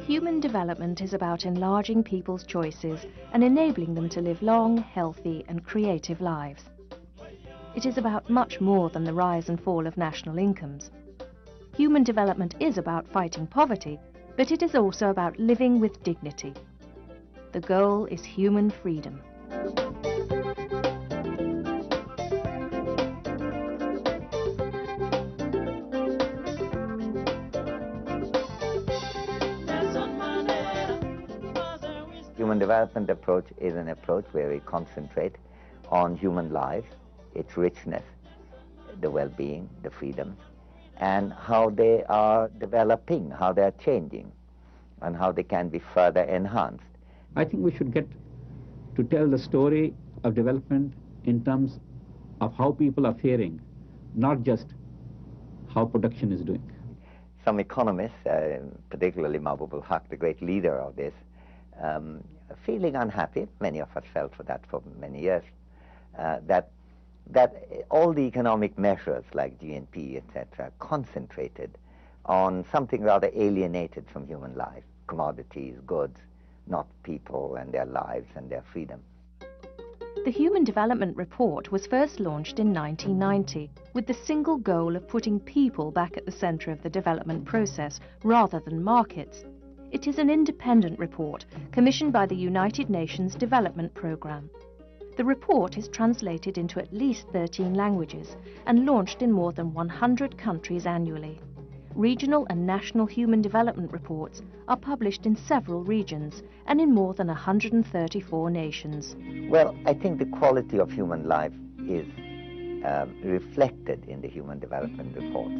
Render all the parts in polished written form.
Human development is about enlarging people's choices and enabling them to live long, healthy and creative lives. It is about much more than the rise and fall of national incomes. Human development is about fighting poverty, but it is also about living with dignity. The goal is human freedom. Human development approach is an approach where we concentrate on human life, its richness, the well-being, the freedoms, and how they are developing, how they are changing, and how they can be further enhanced. I think we should get to tell the story of development in terms of how people are faring, not just how production is doing. Some economists, particularly Mahbub al-Haq, the great leader of this, feeling unhappy, many of us felt for that for many years, that all the economic measures like GNP, etc., concentrated on something rather alienated from human life, commodities, goods, not people and their lives and their freedom. The Human Development Report was first launched in 1990 with the single goal of putting people back at the centre of the development process rather than markets. It is an independent report commissioned by the United Nations Development Programme. The report is translated into at least 13 languages and launched in more than 100 countries annually. Regional and national human development reports are published in several regions and in more than 134 nations. Well, I think the quality of human life is reflected in the Human Development Reports.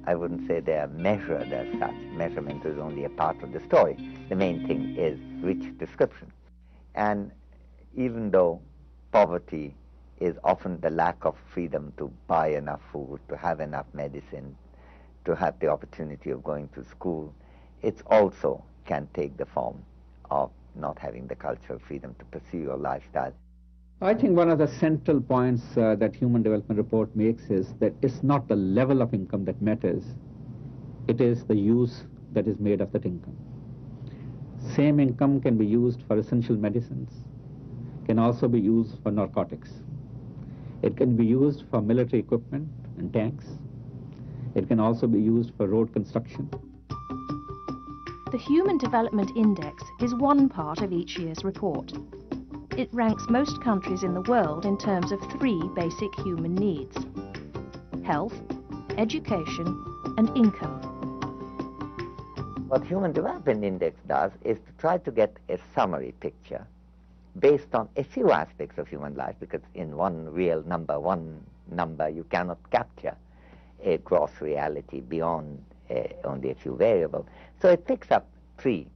I wouldn't say they are measured as such. Measurement is only a part of the story. The main thing is rich description. And even though poverty is often the lack of freedom to buy enough food, to have enough medicine, to have the opportunity of going to school, it also can take the form of not having the cultural freedom to pursue your lifestyle. I think one of the central points that Human Development Report makes is that it's not the level of income that matters, it is the use that is made of that income. Same income can be used for essential medicines, can also be used for narcotics. It can be used for military equipment and tanks. It can also be used for road construction. The Human Development Index is one part of each year's report. It ranks most countries in the world in terms of 3 basic human needs: health, education, and income. What Human Development Index does is to try to get a summary picture based on a few aspects of human life, because in one number you cannot capture a gross reality beyond only a few variables. So it picks up 3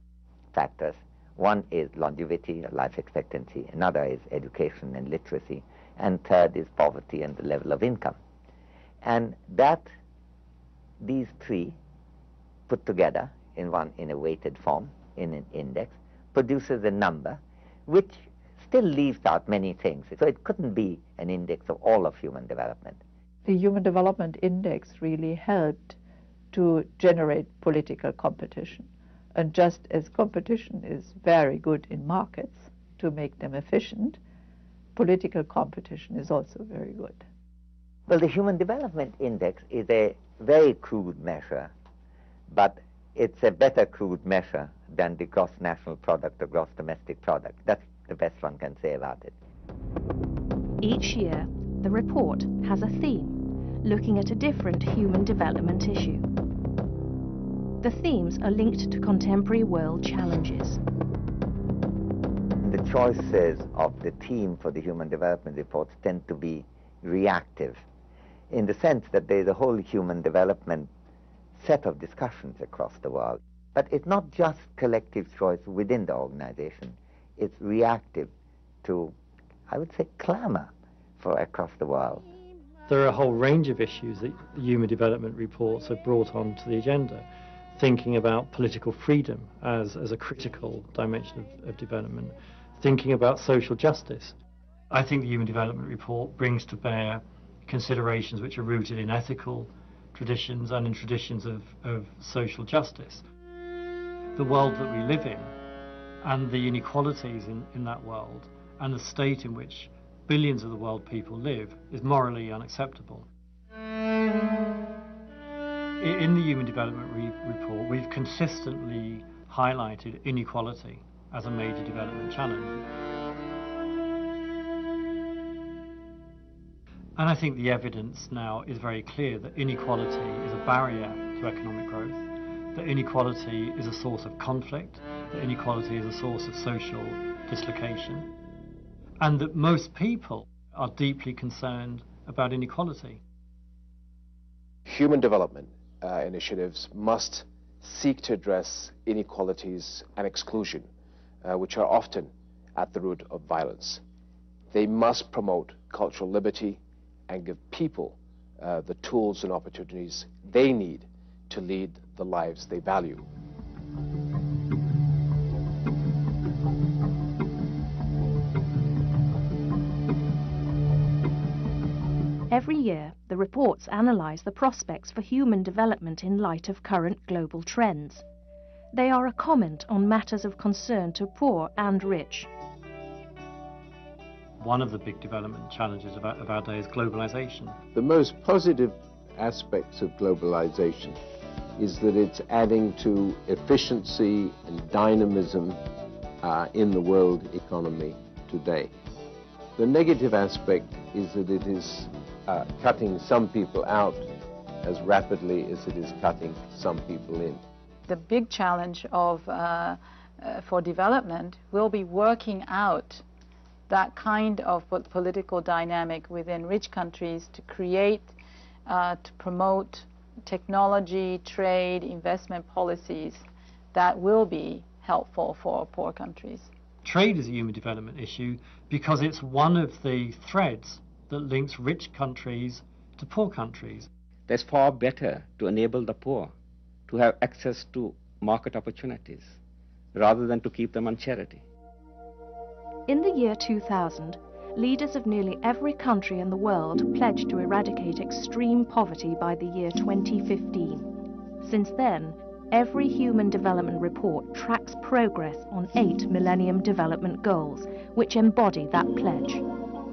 factors. One is longevity, life expectancy. Another is education and literacy. And third is poverty and the level of income. And these 3 put together in a weighted form, in an index, produces a number which still leaves out many things. So it couldn't be an index of all of human development. The Human Development Index really helped to generate political competition. And just as competition is very good in markets to make them efficient, political competition is also very good. Well, the Human Development Index is a very crude measure, but it's a better crude measure than the gross national product or gross domestic product. That's the best one can say about it. Each year, the report has a theme, looking at a different human development issue. The themes are linked to contemporary world challenges. The choices of the theme for the Human Development Reports tend to be reactive, in the sense that there is a whole human development set of discussions across the world. But it's not just collective choice within the organization. It's reactive to, I would say, clamor for across the world. There are a whole range of issues that the Human Development Reports have brought onto the agenda, thinking about political freedom as a critical dimension of development, thinking about social justice. I think the Human Development Report brings to bear considerations which are rooted in ethical traditions and in traditions of social justice. The world that we live in and the inequalities in that world and the state in which billions of the world people live is morally unacceptable. In the Human Development Report, we've consistently highlighted inequality as a major development challenge. And I think the evidence now is very clear that inequality is a barrier to economic growth, that inequality is a source of conflict, that inequality is a source of social dislocation, and that most people are deeply concerned about inequality. Human development initiatives must seek to address inequalities and exclusion, which are often at the root of violence. They must promote cultural liberty and give people the tools and opportunities they need to lead the lives they value. Every year, the reports analyse the prospects for human development in light of current global trends. They are a comment on matters of concern to poor and rich. One of the big development challenges of our day is globalization. The most positive aspects of globalization is that it's adding to efficiency and dynamism in the world economy today. The negative aspect is that it is cutting some people out as rapidly as it is cutting some people in. The big challenge for development will be working out that kind of political dynamic within rich countries to create, to promote technology, trade, investment policies that will be helpful for poor countries. Trade is a human development issue because it's one of the threads that links rich countries to poor countries. It's far better to enable the poor to have access to market opportunities rather than to keep them on charity. In the year 2000, leaders of nearly every country in the world pledged to eradicate extreme poverty by the year 2015. Since then, every Human Development Report tracks progress on 8 Millennium Development Goals, which embody that pledge.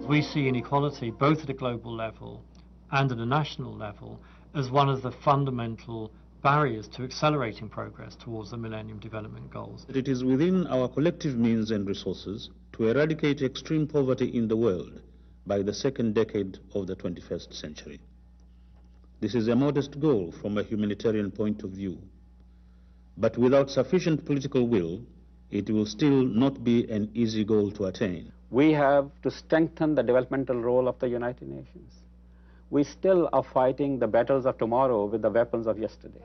We see inequality both at a global level and at a national level as one of the fundamental barriers to accelerating progress towards the Millennium Development Goals. It is within our collective means and resources to eradicate extreme poverty in the world by the second decade of the 21st century. This is a modest goal from a humanitarian point of view, but without sufficient political will, it will still not be an easy goal to attain. We have to strengthen the developmental role of the United Nations. We still are fighting the battles of tomorrow with the weapons of yesterday.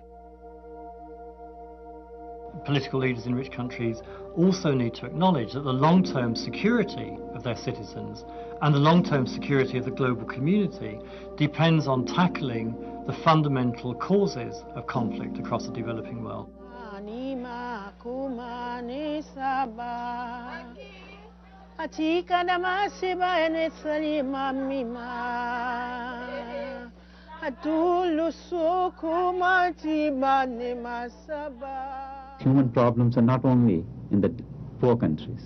Political leaders in rich countries also need to acknowledge that the long-term security of their citizens and the long-term security of the global community depends on tackling the fundamental causes of conflict across the developing world. Human problems are not only in the poor countries,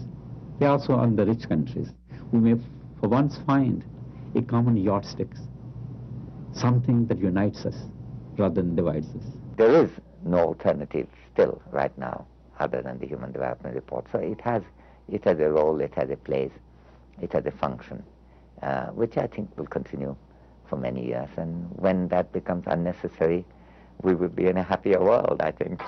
they are also in the rich countries. We may for once find a common yardstick, something that unites us rather than divides us. There is no alternative still right now other than the Human Development Report. So it has a role, it has a place, it has a function, which I think will continue for many years. And when that becomes unnecessary, we will be in a happier world, I think.